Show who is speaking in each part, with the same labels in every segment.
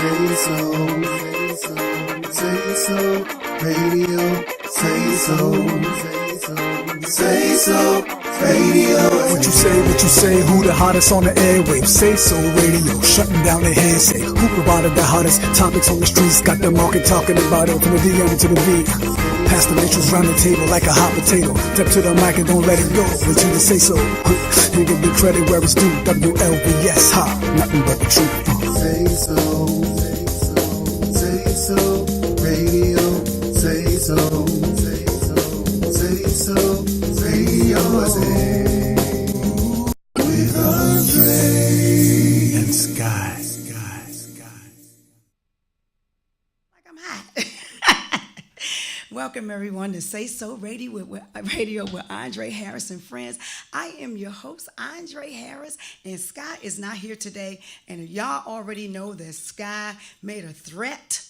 Speaker 1: SaySo Radio, SaySo Radio.
Speaker 2: What you say, who the hottest on the airwaves? SaySo Radio, shutting down the hearsay. Who provided the hottest topics on the streets? Got the market talking about it from the DM to the V. Pass the matrix round the table like a hot potato. Step to the mic and don't let it go until you say so. And give the credit where it's due. WLVS, ha, nothing but the truth.
Speaker 1: SaySo Radio, SaySo Radio, with Andre
Speaker 2: and Sky.
Speaker 3: Like I'm hot. Welcome everyone to SaySo Radio with Andre Harris and friends. I am your host, Andre Harris, and Sky is not here today. And y'all already know that Sky made a threat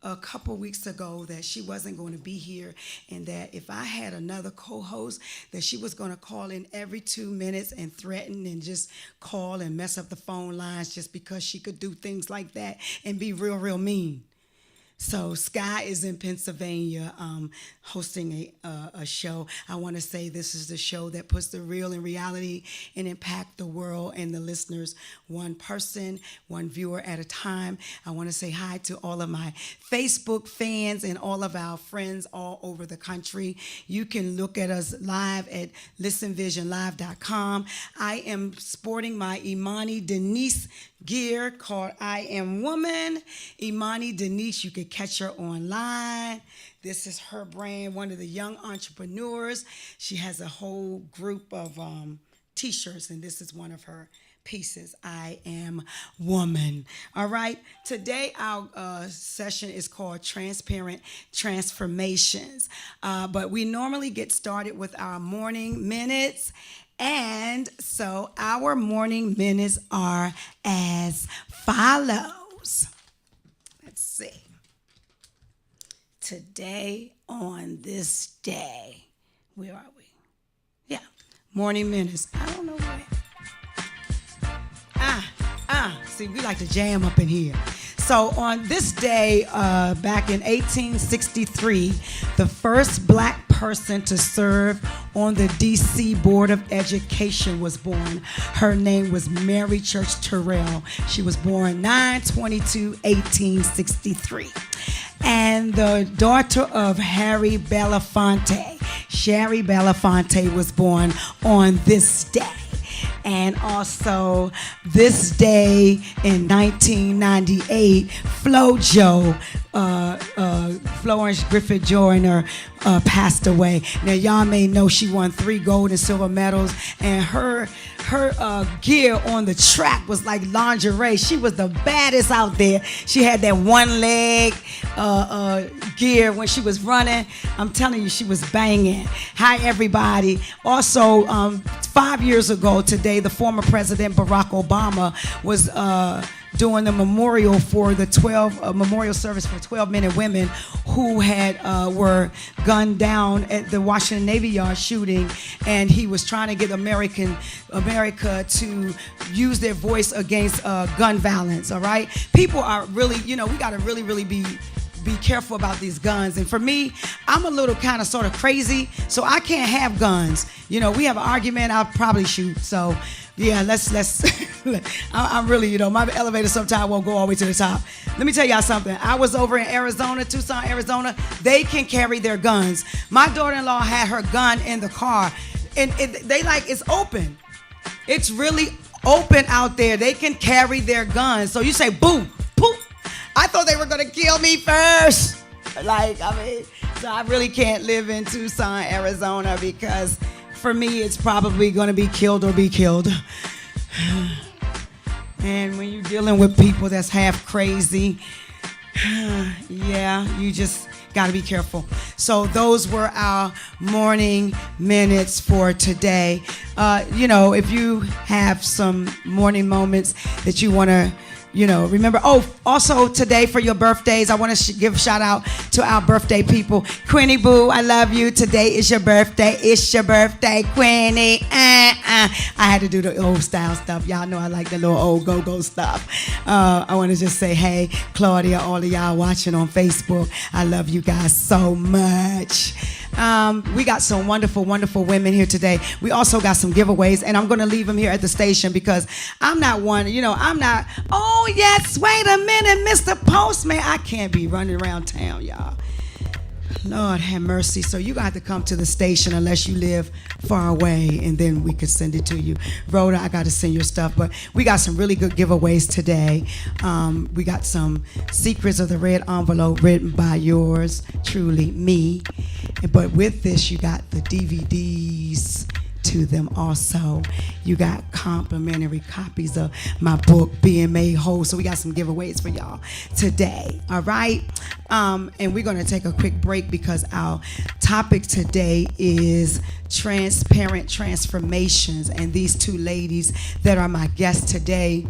Speaker 3: a couple weeks ago that she wasn't going to be here, and that if I had another co-host, that she was going to call in every 2 minutes and threaten and just call and mess up the phone lines just because she could do things like that and be real mean. So Sky is in Pennsylvania hosting a show. I want to say this is the show that puts the real in reality and impact the world and the listeners, one person, one viewer at a time. I want to say hi to all of my Facebook fans and all of our friends all over the country. You can look at us live at listenvisionlive.com. I am sporting my Imani Denise gear called I Am Woman. Imani Denise, you can catch her online. This is her brand, one of the young entrepreneurs. She has a whole group of t-shirts, and this is one of her pieces, I Am Woman. All right, today our session is called Transparent Transformations, but we normally get started with our morning minutes. And so our morning minutes are as follows. Let's see. Today on this day, where are we? Yeah, morning minutes. I don't know where. See, we like to jam up in here. So on this day, back in 1863, the first black person to serve on the D.C. Board of Education was born. Her name was Mary Church Terrell. She was born 9/22/1863. And the daughter of Harry Belafonte, Shari Belafonte, was born on this day. And also this day in 1998, Florence Griffith Joyner passed away. Now y'all may know she won 3 gold and silver medals, and her gear on the track was like lingerie. She was the baddest out there. She had that one leg gear when she was running. I'm telling you, she was banging. Hi everybody. Also 5 years ago today, the former President Barack Obama was doing the memorial for the memorial service for 12 men and women who were gunned down at the Washington Navy Yard shooting, and he was trying to get America to use their voice against gun violence. All right, people are really, we got to really be careful about these guns. And for me, I'm a little kind of sort of crazy, so I can't have guns. We have an argument, I'll probably shoot. So yeah, let's I'm really, my elevator sometimes won't go all the way to the top. Let me tell y'all something. I was over in Arizona, Tucson, Arizona. They can carry their guns. My daughter-in-law had her gun in the car, and it's open. It's really open out there. They can carry their guns. So you say boom, poof. I thought they were going to kill me first. So I really can't live in Tucson, Arizona, because for me, it's probably going to be killed or be killed. And when you're dealing with people that's half crazy, yeah, you just got to be careful. So those were our morning minutes for today. If you have some morning moments that you want to remember. Oh, also today for your birthdays, I want to give a shout out to our birthday people. Quinny Boo, I love you. Today is your birthday. It's your birthday, Quinny. I had to do the old style stuff. Y'all know I like the little old go-go stuff. I want to just say, hey, Claudia, all of y'all watching on Facebook, I love you guys so much. We got some wonderful, wonderful women here today. We also got some giveaways, and I'm going to leave them here at the station because I'm not one, I'm not, oh, yes, wait a minute, Mr. Postman. I can't be running around town, y'all. Lord have mercy. So you got to come to the station unless you live far away, and then we could send it to you. Rhoda, I got to send your stuff. But we got some really good giveaways today. We got some Secrets of the Red Envelope written by yours truly, me. But with this, you got the DVDs to them also. You got complimentary copies of my book, Being Made Whole. So we got some giveaways for y'all today. All right. And we're going to take a quick break because our topic today is transparent transformations. And these two ladies that are my guests today,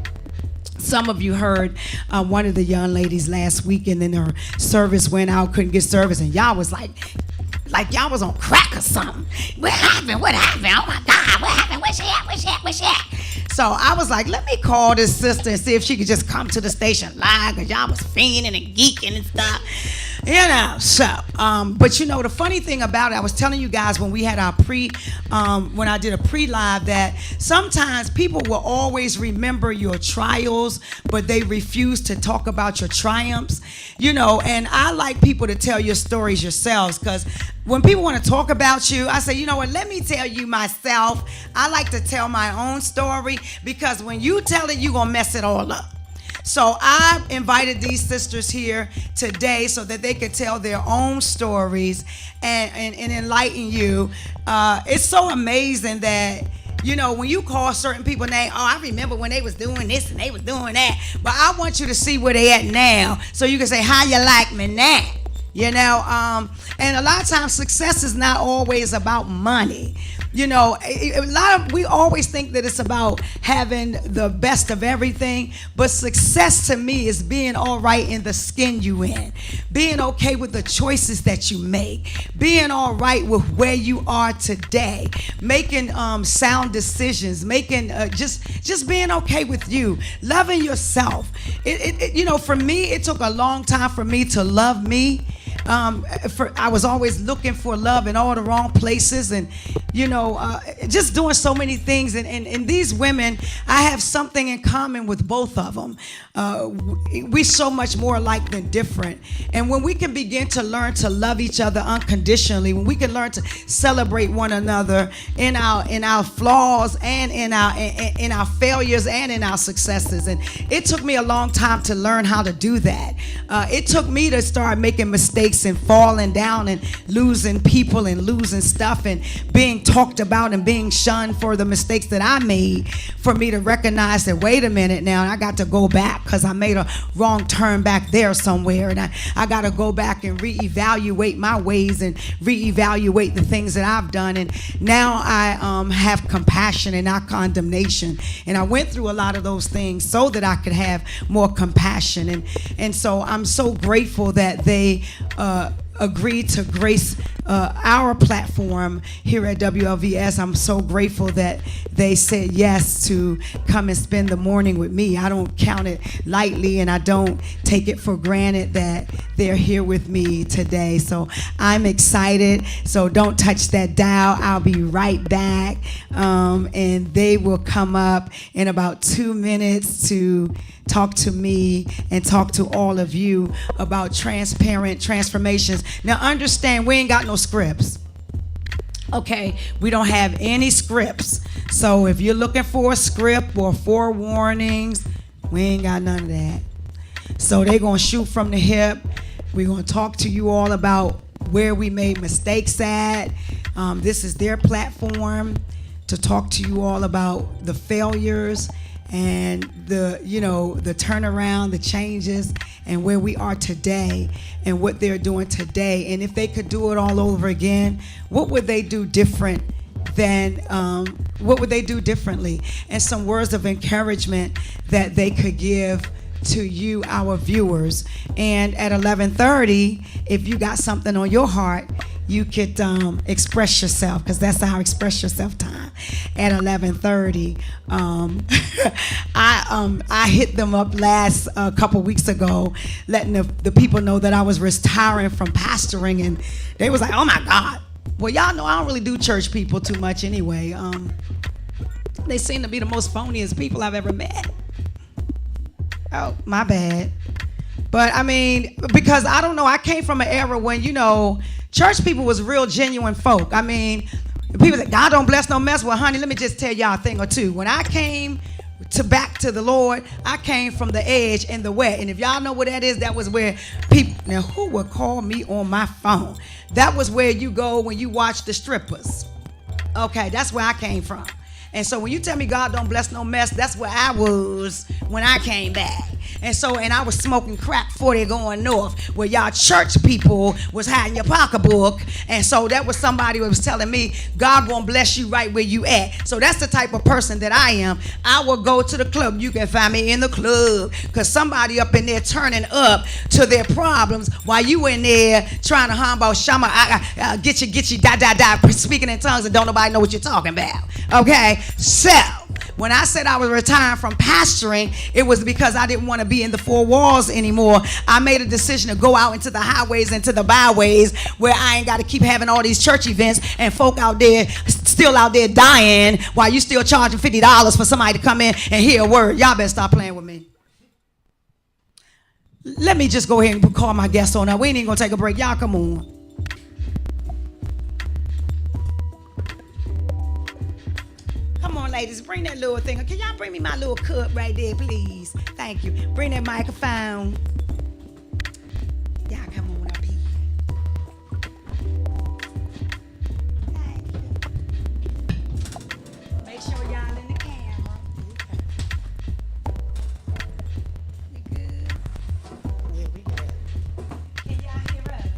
Speaker 3: some of you heard one of the young ladies last week, and then her service went out, couldn't get service, and y'all was like y'all was on crack or something. What happened? Oh my God, what happened? Where's she at? So I was like, let me call this sister and see if she could just come to the station live, because y'all was fiending and geeking and stuff. So, but the funny thing about it, I was telling you guys when we had our when I did a pre-live, that sometimes people will always remember your trials, but they refuse to talk about your triumphs, and I like people to tell your stories yourselves, because when people want to talk about you, I say, let me tell you myself. I like to tell my own story, because when you tell it, you're going to mess it all up. So I invited these sisters here today so that they could tell their own stories and enlighten you. It's so amazing that, when you call certain people names, I remember when they was doing this and they was doing that. But I want you to see where they at now, so you can say, how you like me now? And a lot of times success is not always about money. We always think that it's about having the best of everything, but success to me is being all right in the skin you in, being okay with the choices that you make, being all right with where you are today, making sound decisions, making just being okay with you, loving yourself. For me, it took a long time for me to love me. I was always looking for love in all the wrong places, and just doing so many things, and these women, I have something in common with both of them. We so much more alike than different, and when we can begin to learn to love each other unconditionally, when we can learn to celebrate one another in our flaws and in our failures and in our successes, and it took me a long time to learn how to do that. It took me to start making mistakes and falling down and losing people and losing stuff and being talked about and being shunned for the mistakes that I made, for me to recognize that, wait a minute now, I got to go back because I made a wrong turn back there somewhere, and I got to go back and reevaluate my ways and reevaluate the things that I've done, and now I have compassion and not condemnation, and I went through a lot of those things so that I could have more compassion, and so I'm so grateful that they agreed to grace our platform here at WLVS. I'm so grateful that they said yes to come and spend the morning with me. I don't count it lightly, and I don't take it for granted that they're here with me today. So I'm excited. So don't touch that dial. I'll be right back. And they will come up in about 2 minutes to talk to me and talk to all of you about transparent transformations. Now understand, we ain't got no scripts. Okay, we don't have any scripts. So if you're looking for a script or forewarnings, we ain't got none of that. So they're gonna shoot from the hip. We're gonna talk to you all about where we made mistakes at. This is their platform to talk to you all about the failures and the turnaround, the changes, and where we are today and what they're doing today. And if they could do it all over again, what would they do different than, what would they do differently? And some words of encouragement that they could give to you, our viewers. And at 11:30, if you got something on your heart, you could express yourself, because that's our express yourself time at 11:30. I hit them up last couple weeks ago, letting the people know that I was retiring from pastoring, and they was like, "Oh my God!" Well, y'all know I don't really do church people too much anyway. They seem to be the most phoniest people I've ever met. Oh, my bad. But I mean, because I don't know, I came from an era when, church people was real genuine folk. I mean, people say, God don't bless no mess. Well, honey, let me just tell y'all a thing or two. When I came back to the Lord, I came from the edge and the wet. And if y'all know what that is, that was where people, now who would call me on my phone? That was where you go when you watch the strippers. Okay, that's where I came from. And so when you tell me God don't bless no mess, that's where I was when I came back. And I was smoking crack 40 going north, where y'all church people was hiding your pocketbook. And so that was somebody who was telling me, God gonna bless you right where you at. So that's the type of person that I am. I will go to the club. You can find me in the club, because somebody up in there turning up to their problems while you in there trying to humble shama, get you, da, speaking in tongues and don't nobody know what you're talking about. Okay? So when I said I was retiring from pastoring, it was because I didn't want to be in the four walls anymore. I made a decision to go out into the highways, into the byways, where I ain't got to keep having all these church events and folk out there, still out there dying, while you still charging $50 for somebody to come in and hear a word. Y'all better stop playing with me. Let me just go ahead and call my guest on up. We ain't even going to take a break. Y'all come on. Come on, ladies, bring that little thing. Can y'all bring me my little cup right there, please? Thank you. Bring that microphone. Y'all come on up here. Thank you. Make sure y'all in the camera. We good?
Speaker 4: Yeah, we good.
Speaker 3: Can y'all hear us?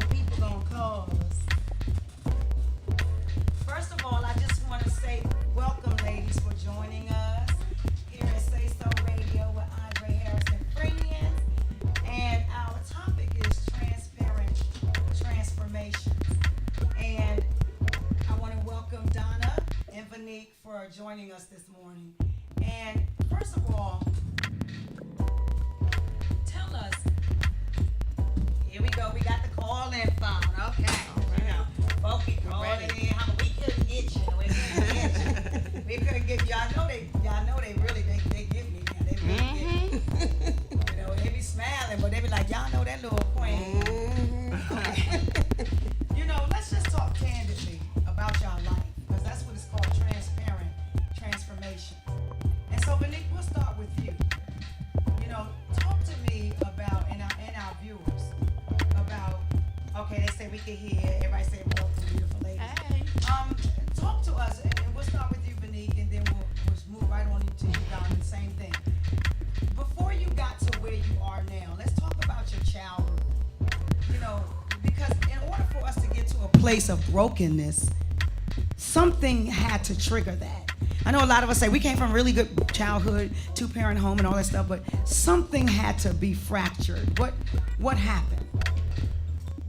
Speaker 3: People gonna call us. First of all, I just want to say welcome, ladies, for joining us here at SaySo Radio with Andre Harrison Friends. And our topic is transparent transformation. And I want to welcome Donna and Vanique for joining us this morning. And first of all, tell us. Here we go. We got the call-in phone. Okay. Folks be calling in. We couldn't get you. We couldn't get you. Y'all know they really get me. They really get me. They be smiling, but they be like, y'all know that little queen. Let's just talk candidly about y'all life, because that's what it's called, transparent transformation. And so, Vanique, we'll start with you. Talk to me about, and our viewers, about, okay, they say we can hear, everybody say welcome, beautiful ladies.
Speaker 4: Hey.
Speaker 3: Talk to us, and we'll start with you, Vanique, and then we'll move right on to you, Don, the same thing. Before you got to where you are now, let's talk about your childhood. Because in order for us to get to a place of brokenness, something had to trigger that. I know a lot of us say we came from really good childhood, two-parent home and all that stuff, but something had to be fractured. What happened?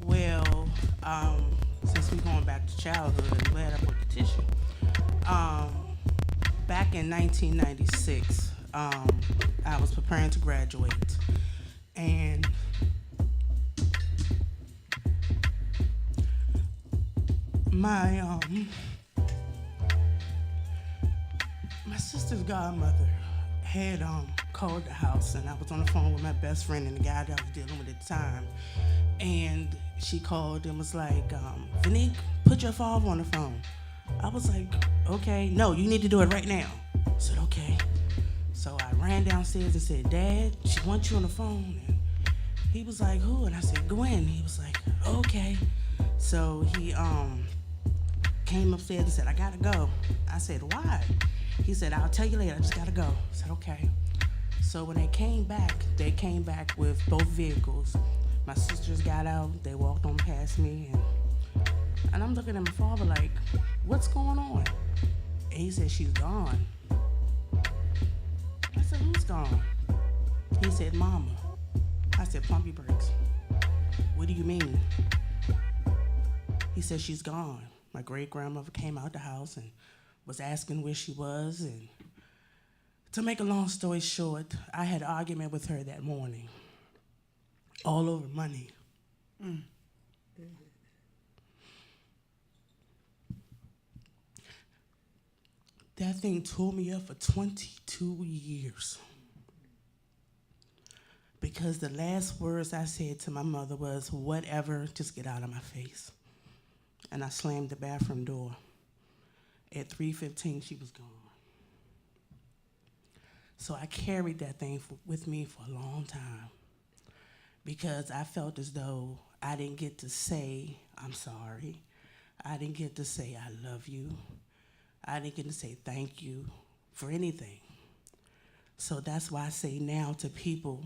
Speaker 4: Well, since we're going back to childhood, I'm glad I put the tissue. Back in 1996, I was preparing to graduate, and my sister's godmother had called the house, and I was on the phone with my best friend and the guy that I was dealing with at the time, and she called and was like, Vanique, put your father on the phone. I was like, okay. No, you need to do it right now. I said, okay. So I ran downstairs and said, Dad, she wants you on the phone. And he was like, who? And I said, Gwen. He was like, okay. So he came upstairs and said, I gotta go. I said, why? He said, I'll tell you later, I just gotta go. I said, okay. So when they came back with both vehicles. My sisters got out, they walked on past me, and I'm looking at my father like, what's going on? And he said, she's gone. I said, who's gone? He said, Mama. I said, pump your brakes. What do you mean? He said, she's gone. My great-grandmother came out the house and was asking where she was. And to make a long story short, I had an argument with her that morning. All over money. Mm. That thing tore me up for 22 years. Because the last words I said to my mother was, whatever, just get out of my face. And I slammed the bathroom door. At 3:15, she was gone. So I carried that thing with me for a long time. Because I felt as though I didn't get to say, I'm sorry. I didn't get to say, I love you. I didn't get to say thank you for anything. So that's why I say now to people,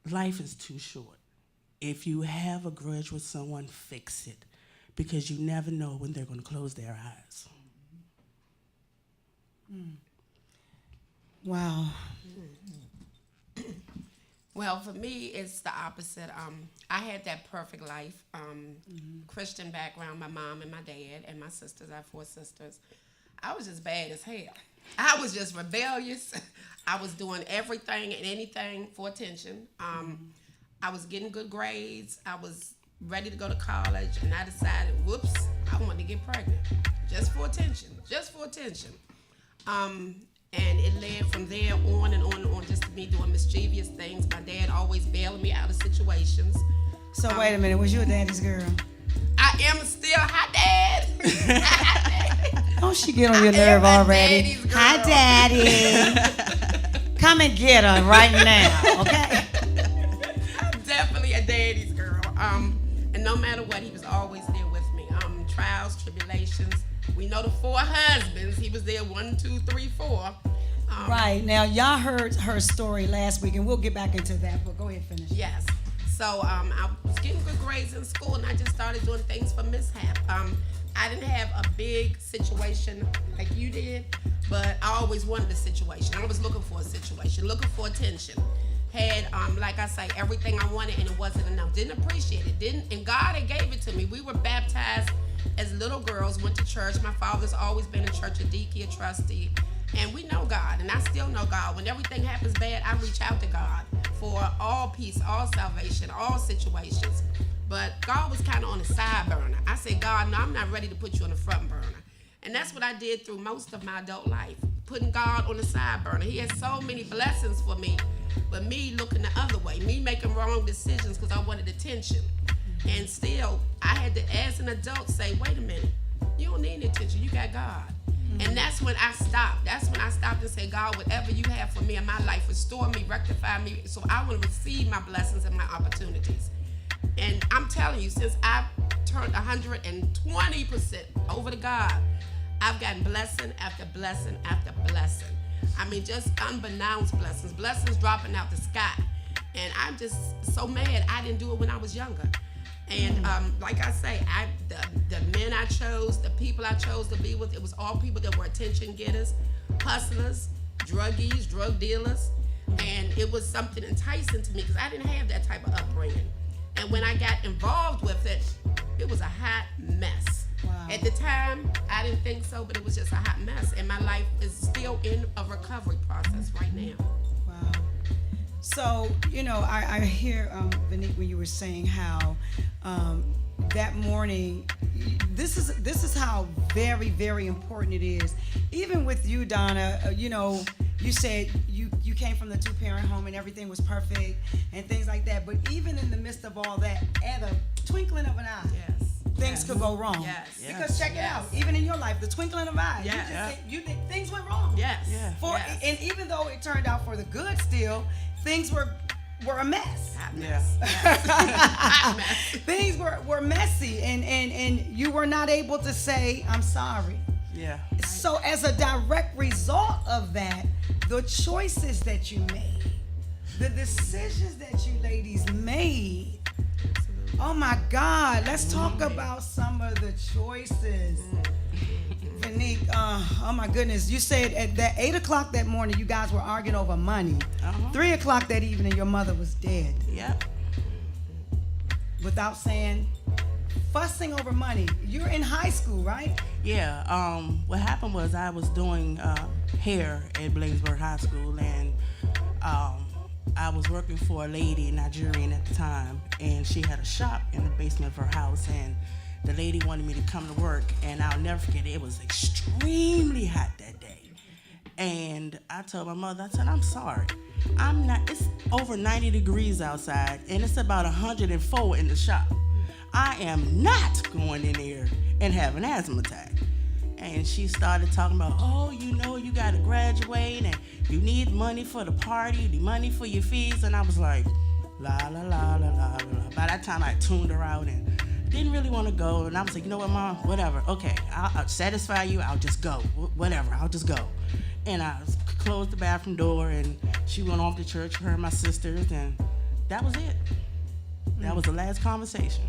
Speaker 4: life is too short. If you have a grudge with someone, fix it. Because you never know when they're going to close their eyes.
Speaker 3: Mm. Wow.
Speaker 5: Well, for me, it's the opposite. I had that perfect life. Christian background, my mom and my dad and my sisters. I have 4 sisters. I was just bad as hell. I was just rebellious. I was doing everything and anything for attention. I was getting good grades. I was ready to go to college, and I decided, whoops, I wanted to get pregnant. Just for attention. Just for attention. And it led from there on and on and on, just to me doing mischievous things. My dad always bailing me out of situations.
Speaker 3: So wait a minute, was you a daddy's girl?
Speaker 5: I am still, hi, Dad.
Speaker 3: Don't she get on your nerve already? Hi, Daddy. Come and get her right now, okay?
Speaker 5: I'm definitely a daddy's girl. And no matter what, he was always there with me. Trials, tribulations. We know the 4 husbands. He was there 1, 2, 3, 4.
Speaker 3: Right. Now, y'all heard her story last week, and we'll get back into that, but go ahead and finish.
Speaker 5: Yes. So I was getting good grades in school, and I just started doing things for mishap. I didn't have a big situation like you did, but I always wanted a situation. I was looking for a situation, looking for attention. Had, like I say, everything I wanted, and it wasn't enough. Didn't appreciate it. And God had gave it to me. We were baptized as little girls, went to church. My father's always been in church, a deacon, a trustee. And we know God, and I still know God. When everything happens bad, I reach out to God for all peace, all salvation, all situations. But God was kind of on the side burner. I said, God, no, I'm not ready to put you on the front burner. And that's what I did through most of my adult life, putting God on the side burner. He had so many blessings for me, but me looking the other way, me making wrong decisions because I wanted attention. And still, I had to, as an adult, say, wait a minute, you don't need any attention, you got God. And that's when I stopped. That's when I stopped and said, God, whatever you have for me in my life, restore me, rectify me, so I want to receive my blessings and my opportunities. And I'm telling you, since I've turned 120% over to God, I've gotten blessing after blessing after blessing. I mean, just unbeknownst blessings dropping out the sky. And I'm just so mad I didn't do it when I was younger. And like I say, the men I chose, the people I chose to be with, it was all people that were attention getters, hustlers, druggies, drug dealers. And it was something enticing to me because I didn't have that type of upbringing. And when I got involved with it, it was a hot mess. Wow. At the time, I didn't think so, but it was just a hot mess. And my life is still in a recovery process right now.
Speaker 3: Wow. So, you know, I hear, Vanique, when you were saying how that morning, this is how very, very important it is. Even with you, Donna, you know, you said you came from the 2-parent home and everything was perfect and things like that. But even in the midst of all that, at a twinkling of an eye, things could go wrong.
Speaker 5: Yes.
Speaker 3: Because check it out, even in your life, the twinkling of an eye, things went wrong.
Speaker 5: Yes.
Speaker 3: And even though it turned out for the good still, things were a mess.
Speaker 5: Hot mess.
Speaker 3: Things were messy, and you were not able to say, I'm sorry.
Speaker 4: Yeah.
Speaker 3: So as a direct result of that, the choices that you made, the decisions that you ladies made, oh my God, let's talk about some of the choices. Fanique, oh my goodness, you said at that 8 o'clock that morning you guys were arguing over money. 3 o'clock that evening your mother was dead.
Speaker 4: Yep.
Speaker 3: Without saying, fussing over money. You're in high school, right?
Speaker 4: Yeah. What happened was I was doing hair at Bladensburg High School, and I was working for a lady, Nigerian at the time, and she had a shop in the basement of her house, and the lady wanted me to come to work, and I'll never forget it. It was extremely hot that day. And I told my mother, I said, I'm sorry. I'm not, it's over 90 degrees outside, and it's about 104 in the shop. I am not going in there and have an asthma attack. And she started talking about, oh, you know, you got to graduate, and you need money for the party, you need money for your fees. And I was like, la, la, la, la, la, la. By that time, I tuned her out and didn't really want to go. And I was like, you know what, Mom, whatever. Okay, I'll satisfy you. I'll just go. Whatever, I'll just go. And I closed the bathroom door, and she went off to church, her and my sisters, and that was it. That was the last conversation.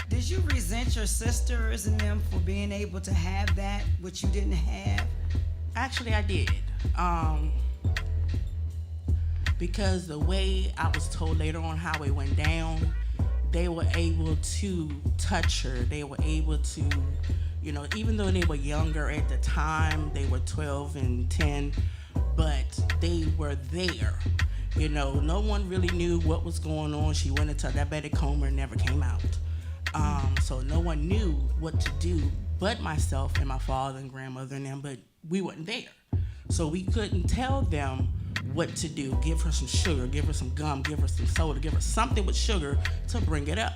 Speaker 3: Did you resent your sisters and them for being able to have that, which you didn't have?
Speaker 4: Actually, I did. Because the way I was told later on how it went down, they were able to touch her. They were able to, you know, even though they were younger at the time, they were 12 and 10, but they were there. You know, no one really knew what was going on. She went into diabetic coma and never came out. So no one knew what to do but myself and my father and grandmother and them, but we weren't there. So we couldn't tell them what to do. Give her some sugar, give her some gum, give her some soda, give her something with sugar to bring it up.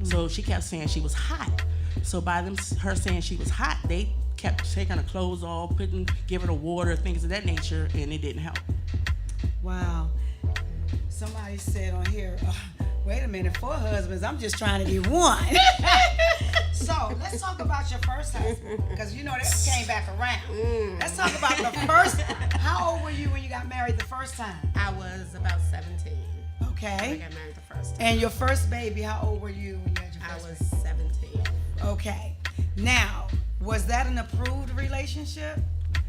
Speaker 4: So she kept saying she was hot. So by her saying she was hot, they kept taking her clothes off, giving her water, things of that nature, and it didn't help.
Speaker 3: Wow. Somebody said on here, wait a minute, 4 husbands, I'm just trying to get one. So let's talk about your first husband, because you know that came back around. Let's talk about the first. How old were you when you got married the first time?
Speaker 5: I was about 17.
Speaker 3: Okay.
Speaker 5: I got married the first time.
Speaker 3: And your first baby, how old were you when you had your
Speaker 5: I
Speaker 3: first
Speaker 5: was 17.
Speaker 3: Okay. Now, was that an approved relationship?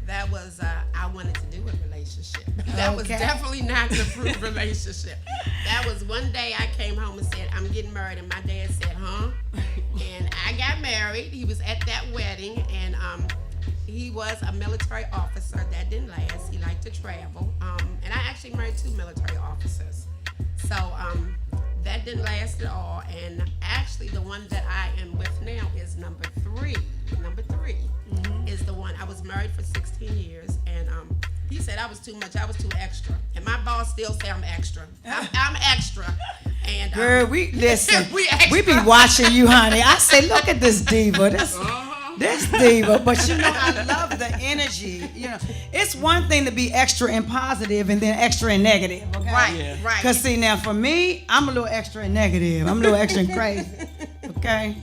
Speaker 5: That was, I wanted to do a relationship. That was definitely not an approved relationship. That was one day I came home and said, I'm getting married. And my dad said, huh? And I got married. He was at that wedding. And he was a military officer. That didn't last. He liked to travel. And I actually married 2 military officers. So that didn't last at all. And actually, the one that I am with now is number 3. Number 3 is the one. I was married for 16 years, and he said I was too much. I was too extra. And my boss still say I'm extra. I'm extra. And
Speaker 3: Girl, we listen.
Speaker 5: we extra.
Speaker 3: We be watching you, honey. I say, look at this diva. This diva. But you know, I love the energy. You know, it's one thing to be extra and positive, and then extra and negative. Okay?
Speaker 5: Right,
Speaker 4: Yeah.
Speaker 5: right.
Speaker 3: Because see, now for me, I'm a little extra and negative. I'm a little extra and crazy. Okay.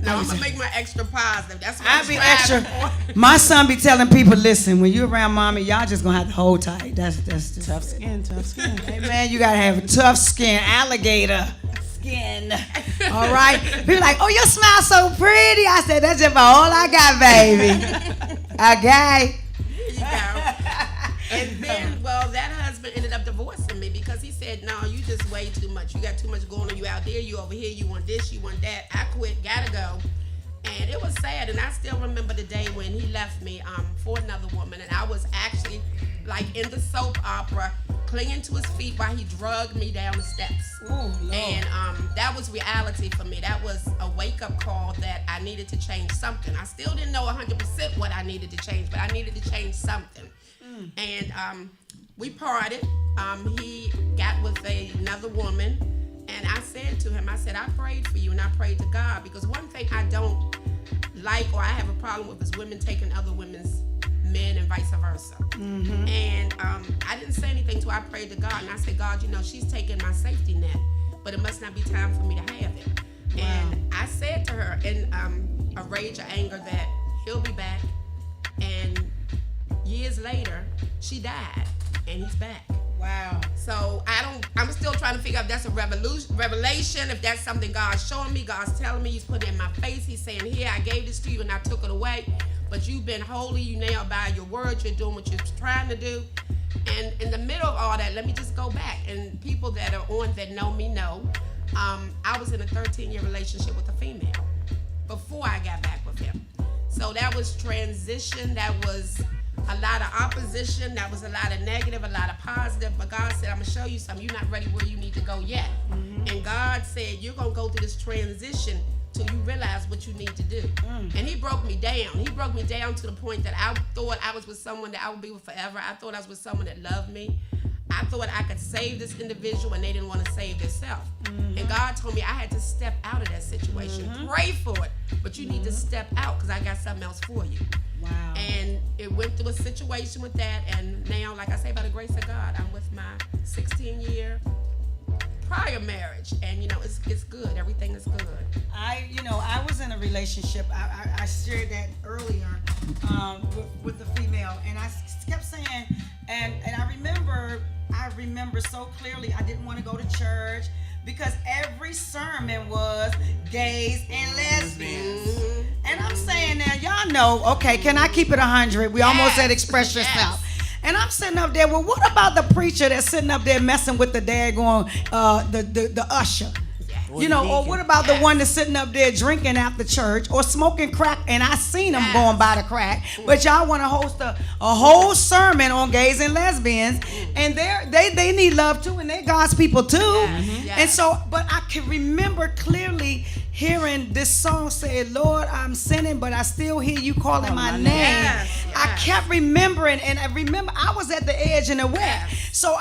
Speaker 5: No, I'm gonna make my extra positive. That's what
Speaker 3: I
Speaker 5: I'm
Speaker 3: be
Speaker 5: striving
Speaker 3: extra.
Speaker 5: for.
Speaker 3: My son be telling people, listen, when you around mommy, y'all just gonna have to hold tight. That's just
Speaker 4: Tough skin, tough skin.
Speaker 3: Hey man, you gotta have a tough skin, alligator skin. All right. People like, oh, your smile so pretty. I said, that's just about all I got, baby. Okay.
Speaker 5: There you go. And then, well, that husband ended up divorcing me because he said, no, you just way too much. You got too much going on. You out there, you over here, you want this, you want that. I quit, gotta go. And it was sad, and I still remember the day when he left me for another woman, and I was actually like in the soap opera, clinging to his feet while he drugged me down the steps.
Speaker 3: Ooh, Lord.
Speaker 5: And that was reality for me. That was a wake-up call that I needed to change something. I still didn't know 100% what I needed to change, but I needed to change something. And we parted. He got with another woman, and I said to him, I said, I prayed for you, and I prayed to God, because one thing I don't like or I have a problem with is women taking other women's men and vice versa. And I didn't say anything to her. I prayed to God, and I said, God, you know, she's taking my safety net, but it must not be time for me to have it. And I said to her in a rage of anger that he'll be back. And years later, she died, and he's back.
Speaker 3: Wow.
Speaker 5: So I'm still trying to figure out if that's a revelation, if that's something God's showing me, God's telling me, he's putting it in my face, he's saying, here, I gave this to you and I took it away, but you've been holy, you now by your word, you're doing what you're trying to do. And in the middle of all that, let me just go back, and people that are on that know me know, I was in a 13-year relationship with a female before I got back with him. So that was transition, that was a lot of opposition, that was a lot of negative, a lot of positive, but God said, I'm going to show you something. You're not ready where you need to go yet. And God said, you're going to go through this transition till you realize what you need to do. And he broke me down. He broke me down to the point that I thought I was with someone that I would be with forever. I thought I was with someone that loved me. I thought I could save this individual and they didn't want to save themselves. And God told me I had to step out of that situation. Pray for it, but you need to step out because I got something else for you.
Speaker 3: Wow.
Speaker 5: And it went through a situation with that, and now, like I say, by the grace of God, I'm with my 16-year prior marriage, and it's good. Everything is good.
Speaker 3: I was in a relationship. I shared that earlier with the female, and I kept saying, and I remember so clearly. I didn't want to go to church because every sermon was gays and lesbians. And I'm saying now, y'all know, okay, can I keep it 100? We almost said express yourself. And I'm sitting up there, well, what about the preacher that's sitting up there messing with the daggone, the usher? Or what about the one that's sitting up there drinking after church or smoking crack? And I seen them going by the crack. But y'all want to host a whole sermon on gays and lesbians, and they need love too, and they're God's people too. And so, but I can remember clearly hearing this song say, Lord, I'm sinning, but I still hear you calling my name. I kept remembering, and I was at the edge and the wet. So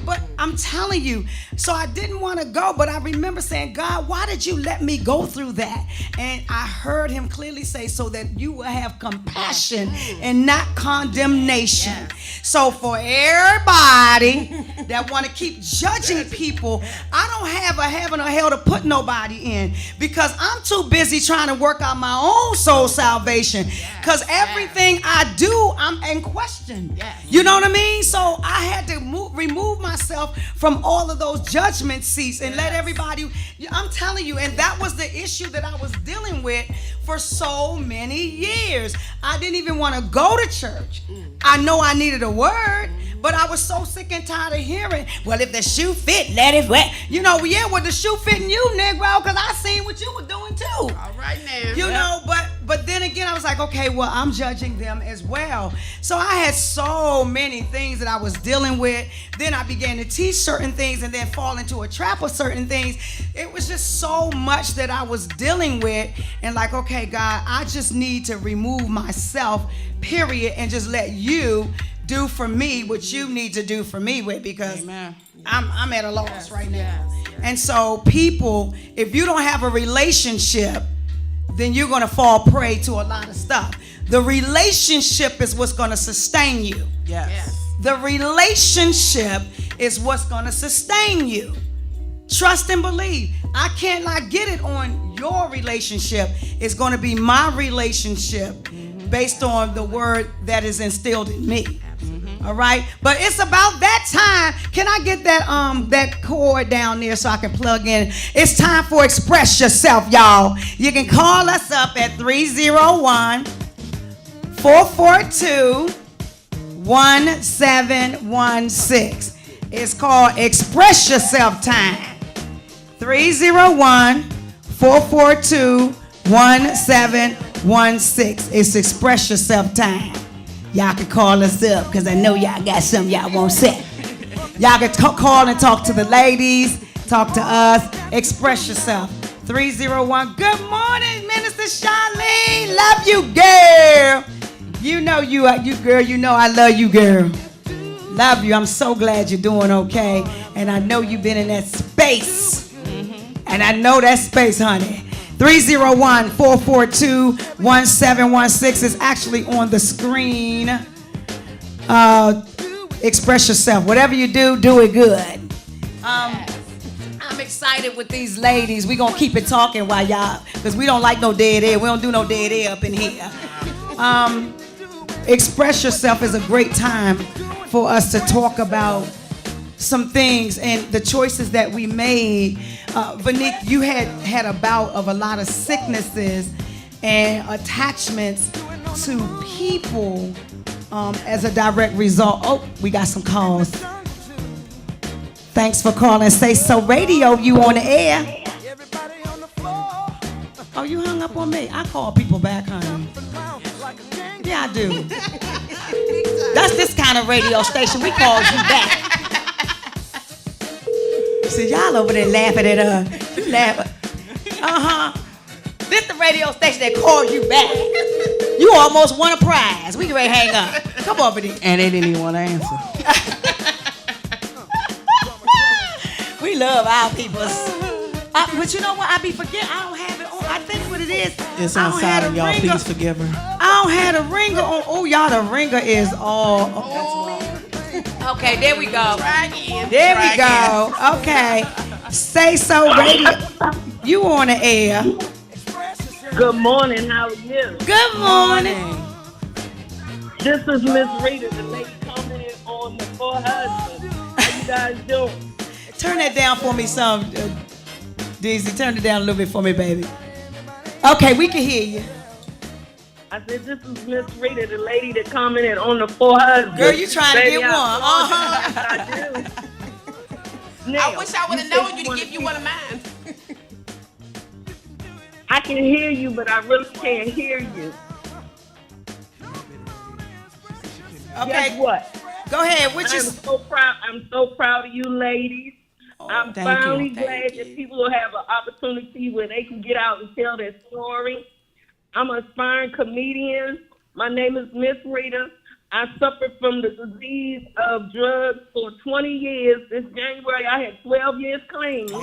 Speaker 3: but I'm telling you, so I didn't want to go, but I remember saying, God, why did you let me go through that? And I heard him clearly say, so that you will have compassion and not condemnation. So for everybody that want to keep judging people, I don't have a heaven or hell to put nobody in, because I'm too busy trying to work out my own soul salvation, because everything I do, I'm in question. You know what I mean? So I had to remove myself from all of those judgment seats and let everybody, I'm telling you, and that was the issue that I was dealing with for so many years. I didn't even want to go to church. I know I needed a word, but I was so sick and tired of hearing, well, if the shoe fit, let it wet. Well, the shoe fitting you, Negro, because I seen what you were doing too.
Speaker 5: All right now.
Speaker 3: But then again, I was like, okay, well, I'm judging them as well. So I had so many things that I was dealing with. Then I began to teach certain things and then fall into a trap of certain things. It was just so much that I was dealing with. And like, okay, God, I just need to remove myself, period, and just let you do for me what you need to do for me with, because I'm at a loss right now. And so people, if you don't have a relationship, then you're going to fall prey to a lot of stuff. The relationship is what's going to sustain you. The relationship is what's going to sustain you. Trust and believe. I can't get it on your relationship. It's going to be my relationship based on the word that is instilled in me. All right, but it's about that time. Can I get that cord down there so I can plug in? It's time for Express Yourself, y'all. You can call us up at 301-442-1716. It's called Express Yourself time. 301-442-1716. It's Express Yourself time. Y'all can call us up because I know y'all got something y'all won't say. Y'all can call and talk to the ladies, talk to us, express yourself. 301. Good morning, Minister Charlene. Love you, girl. You know you girl. You know I love you, girl. Love you. I'm so glad you're doing okay. And I know you've been in that space. And I know that space, honey. 301-442-1716 is actually on the screen. Express yourself. Whatever you do, do it good. I'm excited with these ladies. We're going to keep it talking while y'all, because we don't like no dead air. We don't do no dead air up in here. Express Yourself is a great time for us to talk about some things and the choices that we made. Vanique, you had a bout of a lot of sicknesses and attachments to people as a direct result. Oh, we got some calls. Thanks for calling SaySo Radio. You on the air. Oh, you hung up on me. I call people back, honey. Yeah, I do. That's this kind of radio station. We call you back. See, y'all over there laughing at us. You laughing. This the radio station that called you back. You almost won a prize. We can ready to hang up. Come on, Vanique.
Speaker 4: And they didn't even want to answer.
Speaker 3: We love our peoples. But you know what? I be forgetting. I don't have it on. I think what it is.
Speaker 4: It's on silent, y'all.
Speaker 3: Ringer.
Speaker 4: Please forgive her.
Speaker 3: I don't have a ringer on. Oh, y'all, the ringer is all. Okay, there we go.
Speaker 5: Try again.
Speaker 3: There we go. Okay. SaySo Radio. You on the air.
Speaker 6: Good morning, how are you?
Speaker 3: Good morning.
Speaker 6: This is Miss Rita, the lady commenting on the four husbands. How you guys doing?
Speaker 3: Turn that down for me some, Deezy. Turn it down a little bit for me, baby. Okay, we can hear you.
Speaker 6: I said, this is Miss Rita, the lady that commented on the four husbands.
Speaker 3: Girl, you trying to
Speaker 6: Baby,
Speaker 3: get one.
Speaker 6: I do. Now,
Speaker 5: I wish I would have known you to
Speaker 6: wanna
Speaker 5: give you one of mine.
Speaker 6: I can hear you, but I really can't hear you.
Speaker 3: Okay.
Speaker 6: Guess what?
Speaker 3: Go ahead. Which
Speaker 6: I'm
Speaker 3: is
Speaker 6: so proud. I'm so proud of you ladies. I'm
Speaker 4: thank
Speaker 6: finally
Speaker 4: you.
Speaker 6: glad that people will have an opportunity where they can get out and tell their story. I'm an aspiring comedian. My name is Miss Rita. I suffered from the disease of drugs for 20 years. This January, I had 12 years clean.
Speaker 5: Amen.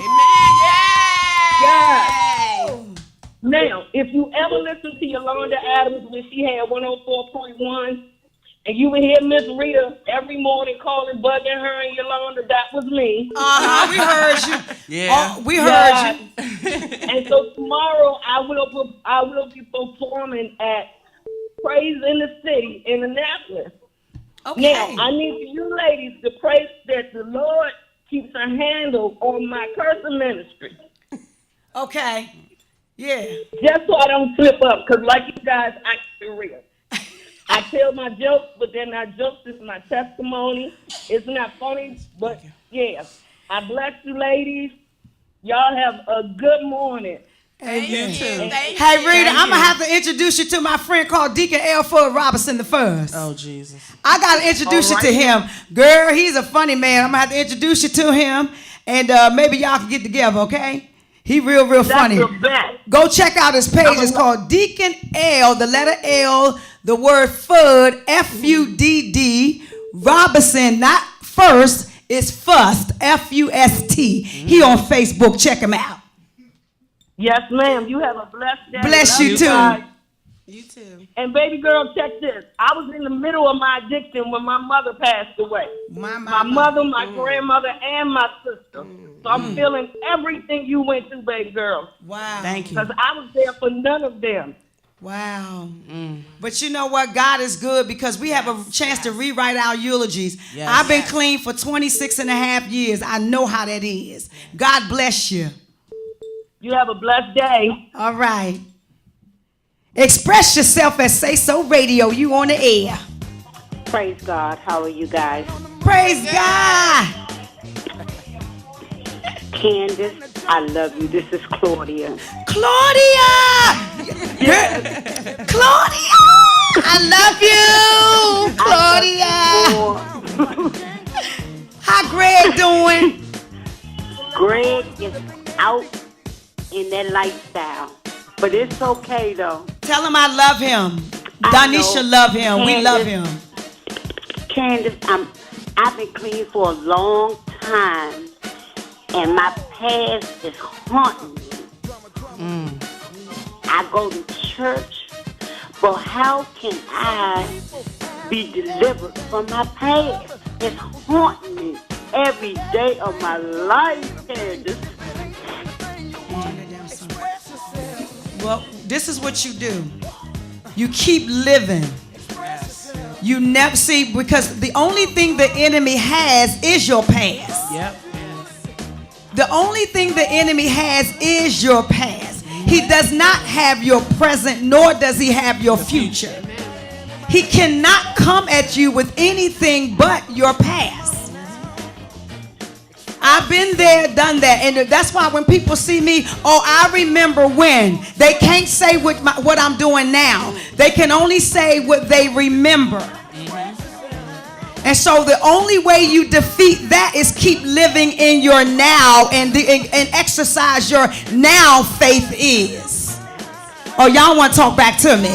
Speaker 6: Yeah.
Speaker 5: Yay!
Speaker 6: Now, if you ever listen to Yolanda Adams when she had 104.1, and you would hear Miss Rita every morning calling, bugging her and Yolanda, that was me.
Speaker 3: we heard you.
Speaker 4: Yeah.
Speaker 3: Oh, we heard you.
Speaker 6: And so tomorrow I will be performing at Praise in the City in Annapolis.
Speaker 3: Okay.
Speaker 6: Now, I need for you ladies to pray that the Lord keeps a handle on my cursing ministry.
Speaker 3: Okay. Yeah.
Speaker 6: Just so I don't slip up, because like you guys, I keep it real. I tell my jokes, but then my jokes is my testimony. It's not funny, but yeah. I bless you ladies. Y'all have a good morning.
Speaker 5: Thank you. Thank
Speaker 3: Hey,
Speaker 5: you.
Speaker 3: Rita, I'm going to have to introduce you to my friend called Deacon L. Fudd Robinson the first.
Speaker 4: Oh, Jesus.
Speaker 3: I got to introduce you to him. Girl, he's a funny man. I'm going to have to introduce you to him, and maybe y'all can get together, okay? He real funny.
Speaker 6: That's the best.
Speaker 3: Go check out his page. It's called Deacon L, the letter L, the word Fudd, F-U-D-D, Robinson, not first, it's Fust, F-U-S-T. He on Facebook. Check him out.
Speaker 6: Yes, ma'am. You have a blessed day.
Speaker 3: Bless
Speaker 6: Love
Speaker 3: you too.
Speaker 6: guys.
Speaker 5: You too.
Speaker 6: And baby girl, check this. I was in the middle of my addiction when my mother passed away. My mother, my grandmother, and my sister. So I'm feeling everything you went through, baby girl.
Speaker 3: Wow.
Speaker 4: Thank you.
Speaker 6: Because I was there for none of them.
Speaker 3: Wow. But you know what? God is good because we have a chance to rewrite our eulogies.
Speaker 4: Yes.
Speaker 3: I've been clean for 26 and a half years. I know how that is. God bless you.
Speaker 6: You have a blessed day.
Speaker 3: All right. Express yourself at SaySo Radio. You on the air.
Speaker 7: Praise God. How are you guys?
Speaker 3: Praise God.
Speaker 7: Candace, I love you. This is Claudia.
Speaker 3: Claudia. Claudia. I love you. Claudia. How Greg doing?
Speaker 7: Greg is out in that lifestyle. But it's okay, though.
Speaker 3: Tell him I love him.
Speaker 7: I
Speaker 3: Donisha
Speaker 7: know.
Speaker 3: love him. We love him.
Speaker 7: Candace, I've been clean for a long time. And my past is haunting me. I go to church, but how can I be delivered from my past? It's haunting me every day of my life, Candace.
Speaker 3: Well, this is what you do. You keep living. You never see, because the only thing the enemy has is your past.
Speaker 4: Yep.
Speaker 3: The only thing the enemy has is your past. He does not have your present, nor does he have your future. He cannot come at you with anything but your past. I've been there, done that, and that's why when people see me, oh, I remember when. They can't say what I'm doing now. They can only say what they remember. And so the only way you defeat that is keep living in your now and exercise your now faith is. Oh, y'all want to talk back to me?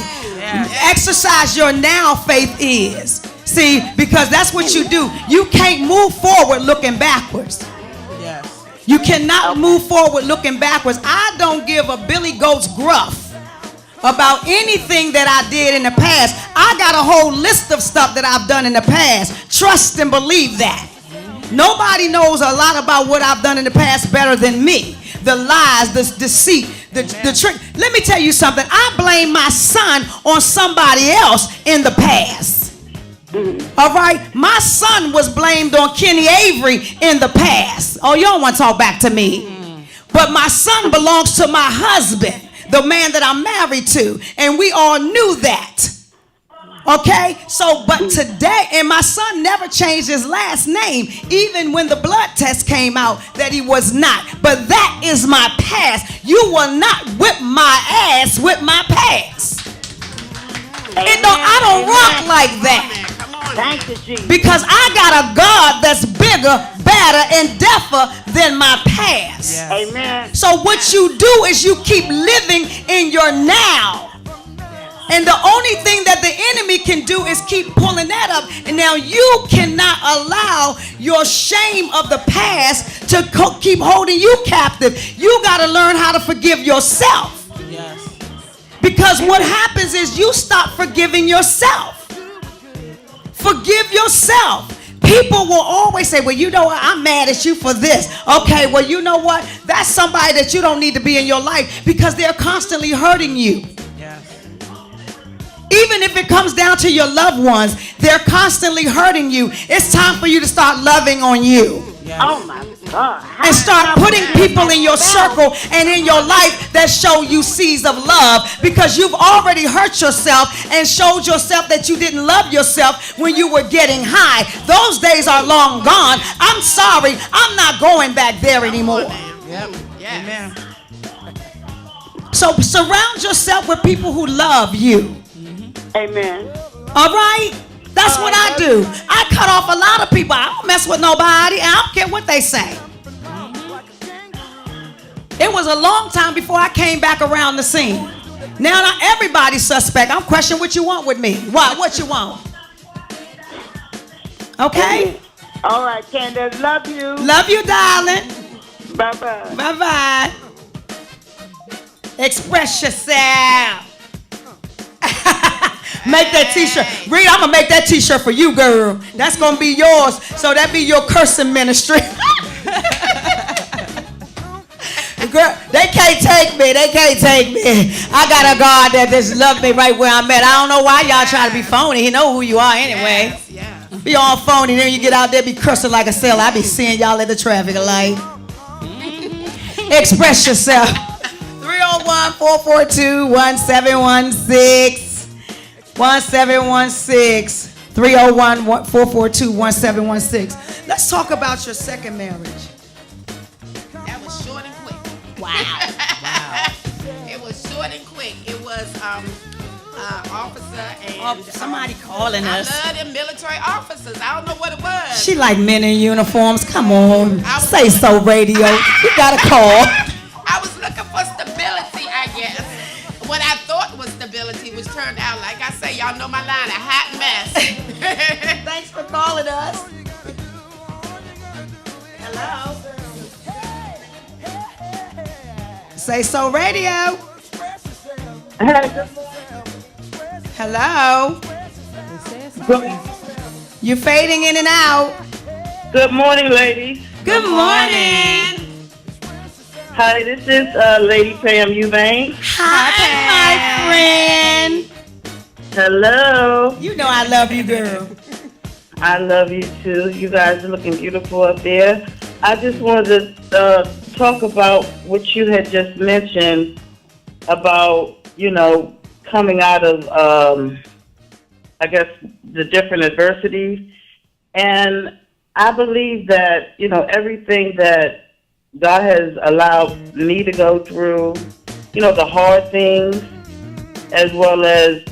Speaker 3: Exercise your now faith is. See, because that's what you do. You can't move forward looking backwards.
Speaker 4: Yes.
Speaker 3: You cannot move forward looking backwards. I don't give a Billy Goat's gruff about anything that I did in the past. I got a whole list of stuff that I've done in the past. Trust and believe that. Nobody knows a lot about what I've done in the past better than me. The lies, the deceit, the trick. Let me tell you something. I blame my son on somebody else in the past. All right? My son was blamed on Kenny Avery in the past. Oh, you don't want to talk back to me. But my son belongs to my husband, the man that I'm married to. And we all knew that. Okay? So, but today, and my son never changed his last name, even when the blood test came out that he was not. But that is my past. You will not whip my ass with my past. I don't rock like that.
Speaker 7: Thank you, Jesus.
Speaker 3: Because I got a God that's bigger, better, and deafer than my past.
Speaker 4: Yes.
Speaker 7: Amen.
Speaker 3: So what you do is you keep living in your now. And the only thing that the enemy can do is keep pulling that up. And now you cannot allow your shame of the past to keep holding you captive. You got to learn how to forgive yourself.
Speaker 4: Yes.
Speaker 3: Because what happens is you stop forgiving yourself. Forgive yourself. People will always say, well, you know what? I'm mad at you for this. Okay, well, you know what? That's somebody that you don't need to be in your life because they're constantly hurting you.
Speaker 4: Yes.
Speaker 3: Even if it comes down to your loved ones, they're constantly hurting you. It's time for you to start loving on you.
Speaker 4: Yes.
Speaker 7: Oh, my God.
Speaker 3: And start putting people in your circle and in your life that show you seeds of love, because you've already hurt yourself and showed yourself that you didn't love yourself when you were getting high. Those days are long gone. I'm sorry. I'm not going back there anymore.
Speaker 4: Yep.
Speaker 5: Yes.
Speaker 4: Amen.
Speaker 3: So surround yourself with people who love you.
Speaker 7: Amen.
Speaker 3: All right? That's what I do. I cut off a lot of people. I don't mess with nobody. I don't care what they say. It was a long time before I came back around the scene. Now everybody's suspect. I'm questioning what you want with me. What you want? Okay?
Speaker 7: Amen. All right, Candace. Love you.
Speaker 3: Love you, darling.
Speaker 7: Bye-bye.
Speaker 3: Bye-bye. Express yourself. Make that t-shirt. Reed, I'm going to make that t-shirt for you, girl. That's going to be yours. So that be your cursing ministry. Girl, they can't take me. They can't take me. I got a God that just loves me right where I'm at. I don't know why y'all trying to be phony. He know who you are anyway.
Speaker 5: Yes.
Speaker 3: Be all phony. Then you get out there, be cursing like a sailor. I be seeing y'all at the traffic light. Express yourself. 301-442-1716. 1716. 301-442-1716. Let's talk about your second marriage.
Speaker 5: That was short and quick.
Speaker 3: Wow.
Speaker 5: It was short and quick. It was officer and
Speaker 3: Somebody calling
Speaker 5: I
Speaker 3: us.
Speaker 5: love them military officers. I don't know what it was.
Speaker 3: She like men in uniforms. Come on. SaySo Radio. You got a call.
Speaker 5: I was looking for stability, I guess. What I thought was stability, which turned out, like I say, y'all know my line, a hot mess.
Speaker 3: Thanks for calling us. Hello. SaySo Radio. Hello. You're fading in and out.
Speaker 6: Good morning, ladies.
Speaker 3: Good morning.
Speaker 6: Hi, this is Lady Pam Eubanks.
Speaker 3: Hi, my friend.
Speaker 8: Hello.
Speaker 3: You know I love you, girl.
Speaker 8: I love you too. You guys are looking beautiful up there. I just wanted to talk about what you had just mentioned about, coming out of, I guess, the different adversities. And I believe that, everything that God has allowed me to go through, the hard things, as well as,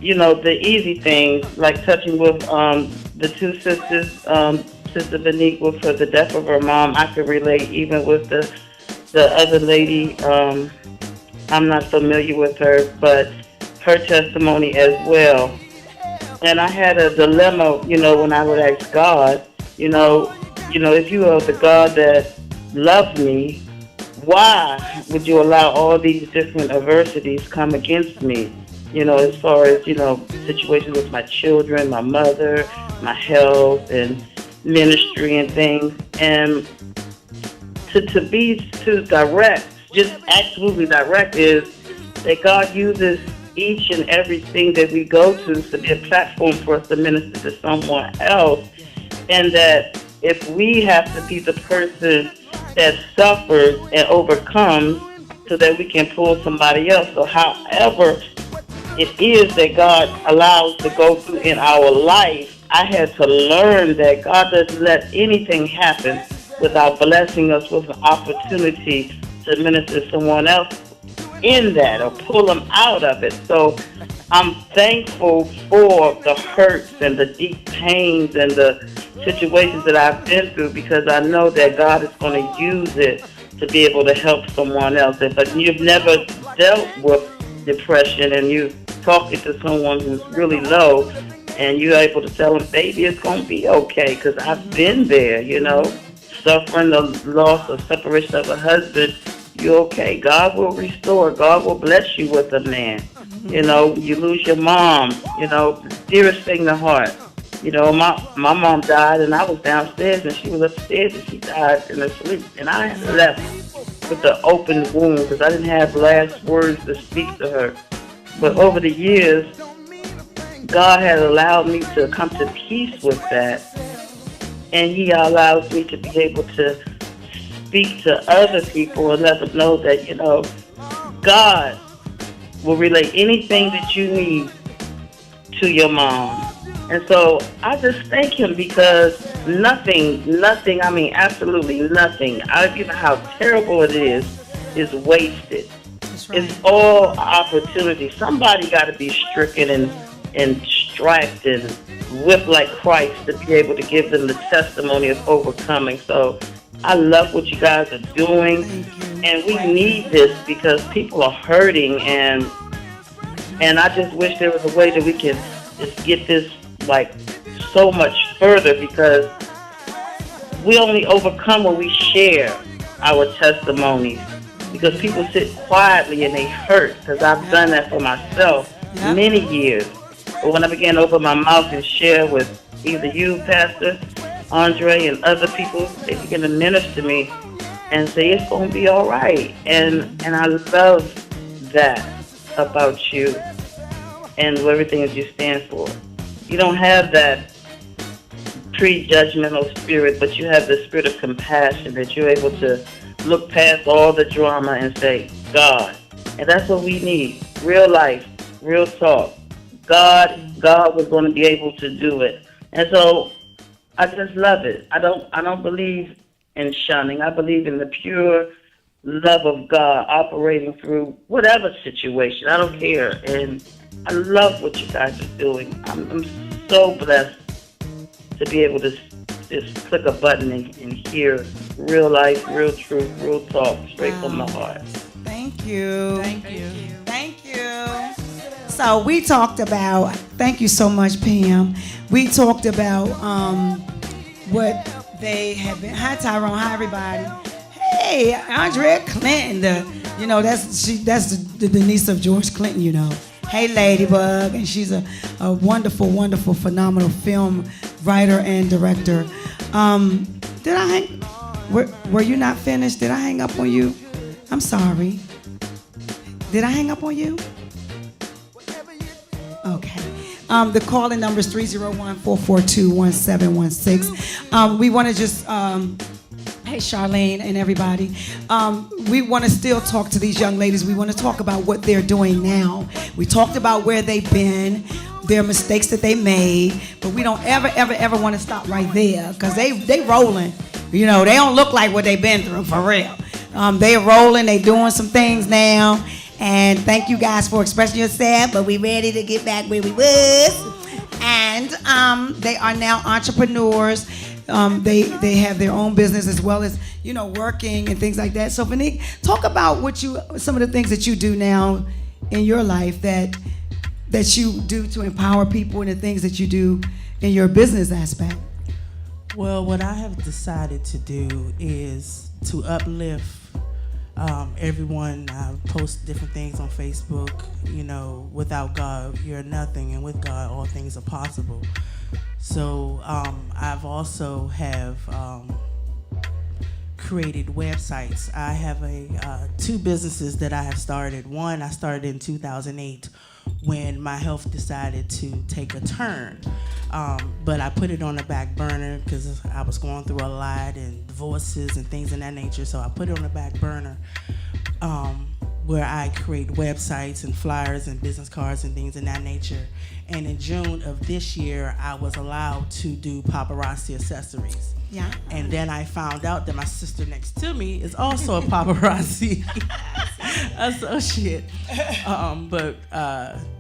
Speaker 8: the easy things, like touching with the two sisters, Sister Vanique with the death of her mom. I could relate even with the other lady. I'm not familiar with her, but her testimony as well. And I had a dilemma, when I would ask God, if you are the God that loves me, why would you allow all these different adversities come against me? As far as, situations with my children, my mother, my health, and ministry and things. And to be direct, just absolutely direct, is that God uses each and everything that we go to be a platform for us to minister to someone else. And that if we have to be the person that suffers and overcomes so that we can pull somebody else. So however it is that God allows to go through in our life, I had to learn that God doesn't let anything happen without blessing us with an opportunity to minister to someone else in that or pull them out of it. So I'm thankful for the hurts and the deep pains and the situations that I've been through, because I know that God is going to use it to be able to help someone else. If you've never dealt with depression and you're talking to someone who's really low and you're able to tell them, baby, it's going to be okay, because I've been there, suffering the loss or separation of a husband. You're okay. God will restore. God will bless you with a man. You lose your mom, the dearest thing to heart. My mom died and I was downstairs and she was upstairs and she died in her sleep. And I left with an open wound because I didn't have last words to speak to her. But over the years, God has allowed me to come to peace with that. And He allows me to be able to speak to other people and let them know that, God will relay anything that you need to your mom. And so I just thank Him, because nothing, I mean absolutely nothing, I don't know how terrible it is wasted. Right. It's all opportunity. Somebody got to be stricken and striped and whipped like Christ to be able to give them the testimony of overcoming. So I love what you guys are doing, and we need this because people are hurting, and I just wish there was a way that we can just get this like so much further, because we only overcome when we share our testimonies, because people sit quietly and they hurt, because I've done that for myself many years. But when I began to open my mouth and share with either you, Pastor Andre, and other people, they begin to minister to me and say it's going to be all right. And I love that about you and everything that you stand for. You don't have that prejudgmental spirit, but you have the spirit of compassion, that you're able to look past all the drama and say, God. And that's what we need. Real life, real talk. God was going to be able to do it. And so I just love it. I don't believe in shunning. I believe in the pure love of God operating through whatever situation. I don't care. And I love what you guys are doing. I'm so blessed to be able to just click a button and hear real life, real truth, real talk straight from the heart.
Speaker 3: Thank you. Thank you. Thank you. So we talked about, thank you so much, Pam. We talked about what they have been. Hi, Tyrone. Hi, everybody. Hey, Andrea Clinton. That's the niece of George Clinton, Hey, Ladybug. And she's a wonderful, wonderful, phenomenal film writer and director. Did I hang? Were you not finished? Did I hang up on you? I'm sorry. Did I hang up on you? Okay. The calling number is 301-442-1716. We want to just, hey, Charlene and everybody, we want to still talk to these young ladies. We want to talk about what they're doing now. We talked about where they've been, their mistakes that they made, but we don't ever want to stop right there, because they rolling. You know, they don't look like what they've been through, for real. They're rolling, they doing some things now, and thank you guys for expressing yourself, but we ready to get back where we was. And they are now entrepreneurs. They have their own business as well as, you know, working and things like that. So Vanique, talk about some of the things that you do now in your life that you do to empower people, and the things that you do in your business aspect.
Speaker 4: Well, what I have decided to do is to uplift everyone. I post different things on Facebook. You know, without God, you're nothing, and with God, all things are possible. So I've also created websites. I have two businesses that I have started. One I started in 2008 when my health decided to take a turn. But I put it on the back burner because I was going through a lot and divorces and things of that nature. So I put it on the back burner where I create websites and flyers and business cards and things of that nature. And in June of this year, I was allowed to do paparazzi accessories.
Speaker 3: Yeah.
Speaker 4: And then I found out that my sister next to me is also a paparazzi associate. But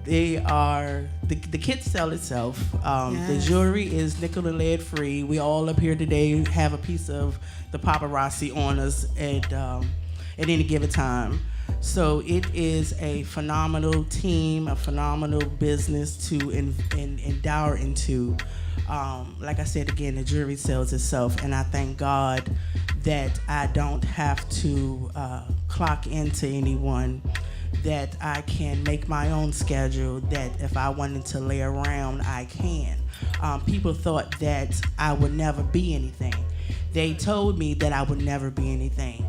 Speaker 4: they are, the kit sell itself.
Speaker 3: Yes.
Speaker 4: The jewelry is nickel and lead free. We all up here today have a piece of the paparazzi on us at any given time. So it is a phenomenal team, a phenomenal business to endow into. Like I said again, the jewelry sells itself, and I thank God that I don't have to clock into anyone, that I can make my own schedule, that if I wanted to lay around, I can. People thought that I would never be anything. They told me that I would never be anything.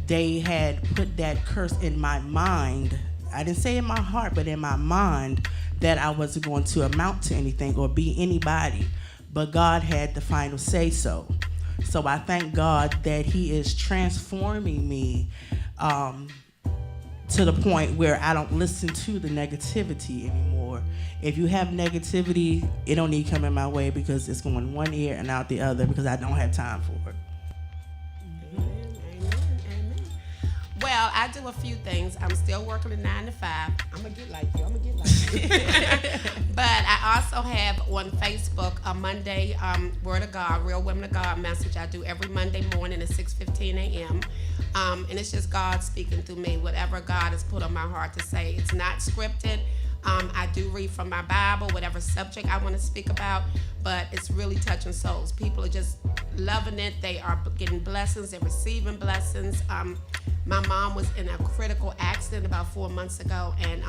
Speaker 4: They had put that curse in my mind. I didn't say in my heart, but in my mind, that I wasn't going to amount to anything or be anybody. But God had the final say so. So I thank God that He is transforming me to the point where I don't listen to the negativity anymore. If you have negativity, it don't need to come in my way, because it's going one ear and out the other, because I don't have time for it.
Speaker 5: Well, I do a few things. I'm still working a 9 to 5. I'm gonna get like you. But I also have on Facebook a Monday Word of God, Real Women of God message. I do every Monday morning at 6:15 a.m. And it's just God speaking through me, whatever God has put on my heart to say. It's not scripted. I do read from my Bible, whatever subject I want to speak about, but it's really touching souls. People are just loving it. They are getting blessings. They're receiving blessings. My mom was in a critical accident about 4 months ago, and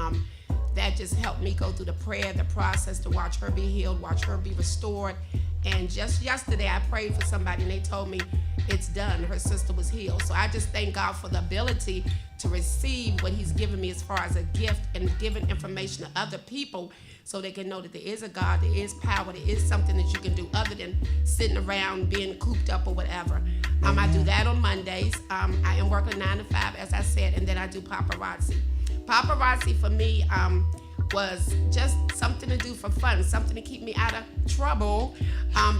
Speaker 5: that just helped me go through the prayer, the process, to watch her be healed, watch her be restored. And just yesterday, I prayed for somebody, and they told me it's done. Her sister was healed. So I just thank God for the ability to receive what He's given me as far as a gift, and giving information to other people so they can know that there is a God, there is power, there is something that you can do other than sitting around being cooped up or whatever. I do that on Mondays. I am working 9 to 5, as I said, and then I do paparazzi. Paparazzi for me was just something to do for fun, something to keep me out of trouble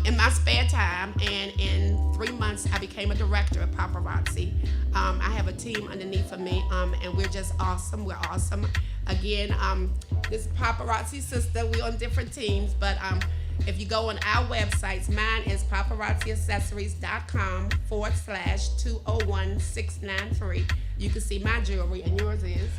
Speaker 5: in my spare time. And in 3 months, I became a director of paparazzi. I have a team underneath of me, and we're just awesome. We're awesome. Again, this paparazzi sister, we're on different teams, but if you go on our websites, mine is paparazziaccessories.com/201693. You can see my jewelry, and yours is?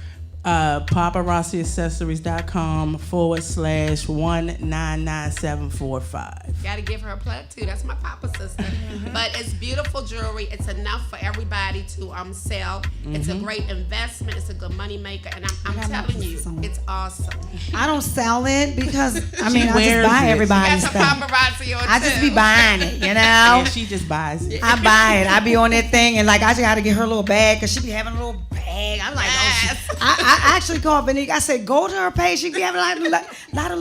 Speaker 4: paparazziaccessories.com/1999745.
Speaker 5: Gotta give her a plug too. That's my papa sister. But it's beautiful jewelry. It's enough for everybody to sell. It's a great investment. It's a good money maker, and I'm telling you, it's awesome.
Speaker 3: I don't sell it because I just buy everybody's
Speaker 5: That's
Speaker 3: stuff.
Speaker 5: a paparazzi on
Speaker 3: I just be buying it, you know.
Speaker 4: And she just buys it.
Speaker 3: I buy it. I be on that thing, and like I just gotta get her a little bag, because she be having a little bag tag. I'm like,
Speaker 5: Yes.
Speaker 3: oh, I actually called Vanique. I said, go to her page. She have a lot of little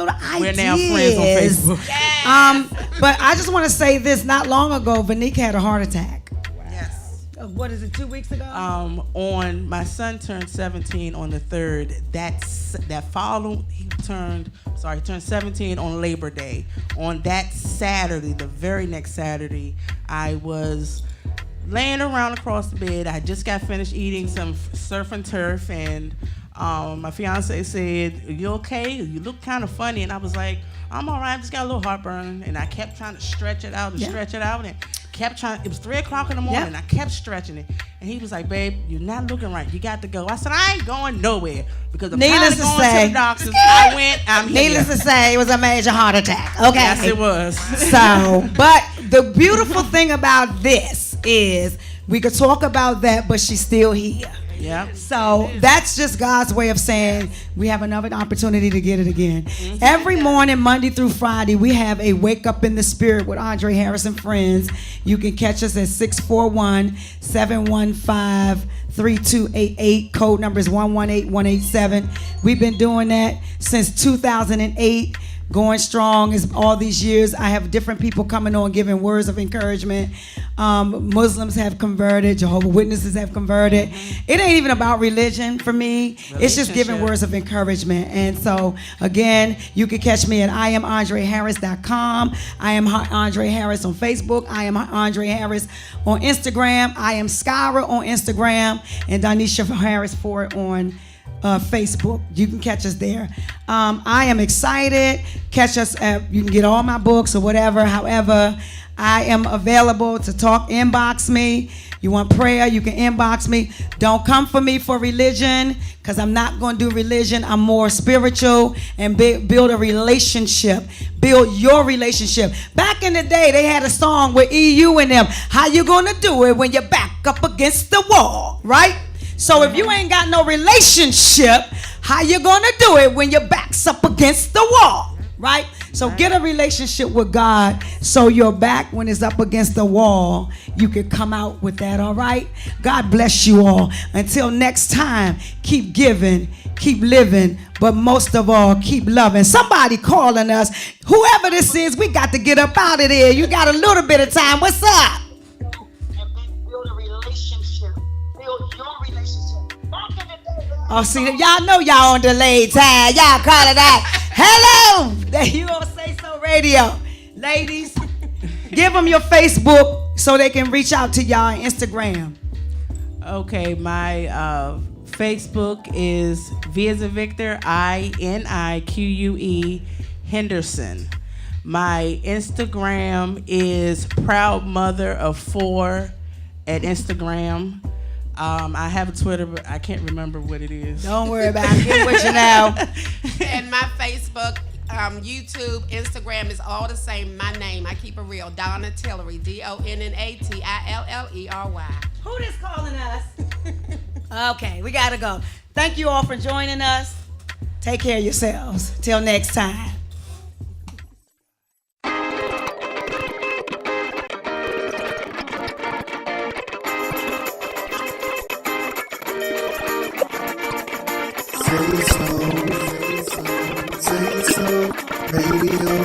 Speaker 3: ideas.
Speaker 4: We're now friends on Facebook.
Speaker 5: Yes.
Speaker 3: But I just want to say this. Not long ago, Vanique had a heart attack.
Speaker 5: Yes.
Speaker 3: What is it, 2 weeks ago?
Speaker 4: On my son turned 17 on the 3rd. That following, he turned 17 on Labor Day. On that Saturday, the very next Saturday, I was laying around across the bed. I just got finished eating some surf and turf, and my fiance said, "Are you okay? You look kind of funny." And I was like, "I'm all right. I just got a little heartburn." And I kept trying to stretch it out and stretch it out, and kept trying. It was 3 o'clock in the morning. And I kept stretching it, and he was like, "Babe, you're not looking right. You got to go." I said, "I ain't going nowhere because I'm tired of going to the doctors." I went. I'm here.
Speaker 3: Needless to say, it was a major heart attack. Okay.
Speaker 4: Yes, it was.
Speaker 3: So, but the beautiful thing about this is we could talk about that, but she's still here.
Speaker 4: Yeah.
Speaker 3: So that's just God's way of saying we have another opportunity to get it again. Every morning, Monday through Friday, we have a Wake Up in the Spirit with Andre Harris and friends. You can catch us at 641-715-3288. Code number is 118187. We've been doing that since 2008. Going strong is all these years. I have different people coming on giving words of encouragement. Muslims have converted. Jehovah's Witnesses have converted. It ain't even about religion for me. It's just giving words of encouragement. And so, again, you can catch me at IamAndreHarris.com. I am Andre Harris on Facebook. I am Andre Harris on Instagram. I am Skyra on Instagram. And Donisha Harris Ford on Facebook. You can catch us there. I am excited. Catch us at, you can get all my books or whatever. However, I am available to talk. Inbox me. You want prayer, you can inbox me. Don't come for me for religion, because I'm not going to do religion. I'm more spiritual and build a relationship. Build your relationship. Back in the day, they had a song with EU and them. How you going to do it when you're back up against the wall, right? So if you ain't got no relationship, how you gonna do it when your back's up against the wall, right? So get a relationship with God so your back, when it's up against the wall, you can come out with that, all right? God bless you all. Until next time, keep giving, keep living, but most of all, keep loving. Somebody calling us. Whoever this is, we got to get up out of there. You got a little bit of time. What's up?
Speaker 7: Build a relationship. Build your relationship. Back in the day,
Speaker 3: Oh, see, y'all know y'all on delayed time. Y'all call it out. Hello. You on SaySo Radio. Ladies, give them your Facebook so they can reach out to y'all on Instagram.
Speaker 4: Okay, my Facebook is V as in Victor, INIQUE Henderson. My Instagram is Proud Mother of 4 at Instagram. I have a Twitter, but I can't remember what it is.
Speaker 3: Don't worry about it. Get with you now.
Speaker 5: And my Facebook, YouTube, Instagram is all the same. My name, I keep it real. Donna Tillery, DONNATILLERY.
Speaker 3: Who is calling us? Okay, we got to go. Thank you all for joining us. Take care of yourselves. Till next time.
Speaker 1: SaySo Radio.